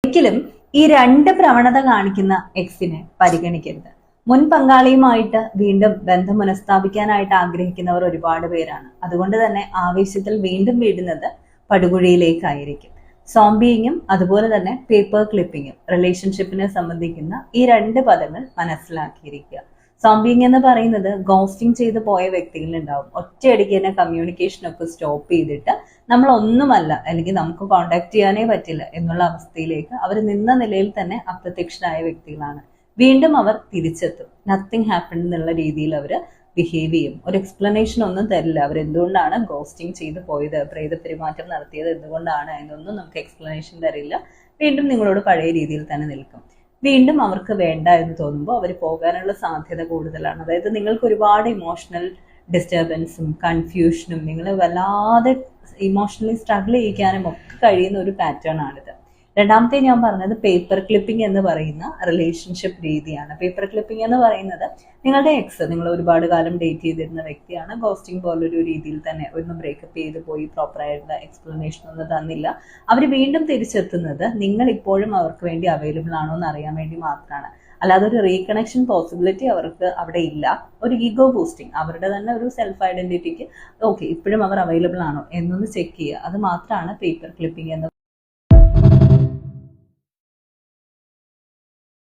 ഒരിക്കലും ഈ രണ്ട് പ്രവണത കാണിക്കുന്ന എക്സിനെ പരിഗണിക്കരുത്. മുൻ പങ്കാളിയുമായിട്ട് വീണ്ടും ബന്ധം പുനഃസ്ഥാപിക്കാനായിട്ട് ആഗ്രഹിക്കുന്നവർ ഒരുപാട് പേരാണ്. അതുകൊണ്ട് തന്നെ ആവേശത്തിൽ വീണ്ടും വീഴുന്നത് പടുകുഴിയിലേക്കായിരിക്കും. സോംബിയിങ്ങും അതുപോലെ തന്നെ പേപ്പർ ക്ലിപ്പിങ്ങും റിലേഷൻഷിപ്പിനെ സംബന്ധിക്കുന്ന ഈ രണ്ട് പദങ്ങൾ മനസ്സിലാക്കിയിരിക്കുക. സോംബിയിങ് എന്ന് പറയുന്നത് ഗോസ്റ്റിംഗ് ചെയ്ത് പോയ വ്യക്തികളുണ്ടാവും. ഒറ്റയടിക്ക് തന്നെ കമ്മ്യൂണിക്കേഷൻ ഒക്കെ സ്റ്റോപ്പ് ചെയ്തിട്ട് നമ്മൾ ഒന്നുമല്ല, അല്ലെങ്കിൽ നമുക്ക് കോണ്ടാക്ട് ചെയ്യാനേ പറ്റില്ല എന്നുള്ള അവസ്ഥയിലേക്ക് അവർ നിന്ന നിലയിൽ തന്നെ അപ്രത്യക്ഷനായ വ്യക്തികളാണ്. വീണ്ടും അവർ തിരിച്ചെത്തും. നത്തിങ് ഹാപ്പൻ എന്നുള്ള രീതിയിൽ അവർ ബിഹേവ് ചെയ്യും. ഒരു എക്സ്പ്ലനേഷൻ ഒന്നും തരില്ല. അവരെന്തുകൊണ്ടാണ് ഗോസ്റ്റിംഗ് ചെയ്ത് പോയത്, പ്രേത പെരുമാറ്റം നടത്തിയത് എന്തുകൊണ്ടാണ് എന്നൊന്നും നമുക്ക് എക്സ്പ്ലനേഷൻ തരില്ല. വീണ്ടും നിങ്ങളോട് പഴയ രീതിയിൽ തന്നെ നിൽക്കും. വീണ്ടും അവർക്ക് വേണ്ട എന്ന് തോന്നുമ്പോൾ അവർ പോകാനുള്ള സാധ്യത കൂടുതലാണ്. അതായത് നിങ്ങൾക്ക് ഒരുപാട് ഇമോഷണൽ ഡിസ്റ്റർബൻസും കൺഫ്യൂഷനും നിങ്ങൾ വല്ലാതെ ഇമോഷണലി സ്ട്രഗിൾ ചെയ്യിക്കാനും ഒക്കെ കഴിയുന്ന ഒരു പാറ്റേൺ ആണിത്. രണ്ടാമത്തെ ഞാൻ പറഞ്ഞത് പേപ്പർ ക്ലിപ്പിംഗ് എന്ന് പറയുന്ന റിലേഷൻഷിപ്പ് രീതിയാണ്. പേപ്പർ ക്ലിപ്പിംഗ് എന്ന് പറയുന്നത് നിങ്ങളുടെ എക്സ്, നിങ്ങൾ ഒരുപാട് കാലം ഡേറ്റ് ചെയ്തിരുന്ന വ്യക്തിയാണ്, ഗോസ്റ്റിംഗ് പോലൊരു രീതിയിൽ തന്നെ ഒന്ന് ബ്രേക്കപ്പ് ചെയ്ത് പോയി, പ്രോപ്പറായിട്ടുള്ള എക്സ്പ്ലനേഷൻ ഒന്നും തന്നില്ല. അവർ വീണ്ടും തിരിച്ചെത്തുന്നത് നിങ്ങൾ ഇപ്പോഴും അവർക്ക് വേണ്ടി അവൈലബിൾ ആണോ എന്ന് അറിയാൻ വേണ്ടി മാത്രമാണ്. അല്ലാതെ ഒരു റീകണക്ഷൻ പോസിബിലിറ്റി അവർക്ക് അവിടെ ഇല്ല. ഒരു ഈഗോ ബൂസ്റ്റിംഗ്, അവരുടെ തന്നെ ഒരു സെൽഫ് ഐഡന്റിറ്റിക്ക് ഓക്കെ ഇപ്പോഴും അവർ അവൈലബിൾ ആണോ എന്നൊന്ന് ചെക്ക് ചെയ്യുക. അത് മാത്രമാണ് പേപ്പർ ക്ലിപ്പിംഗ് എന്ന്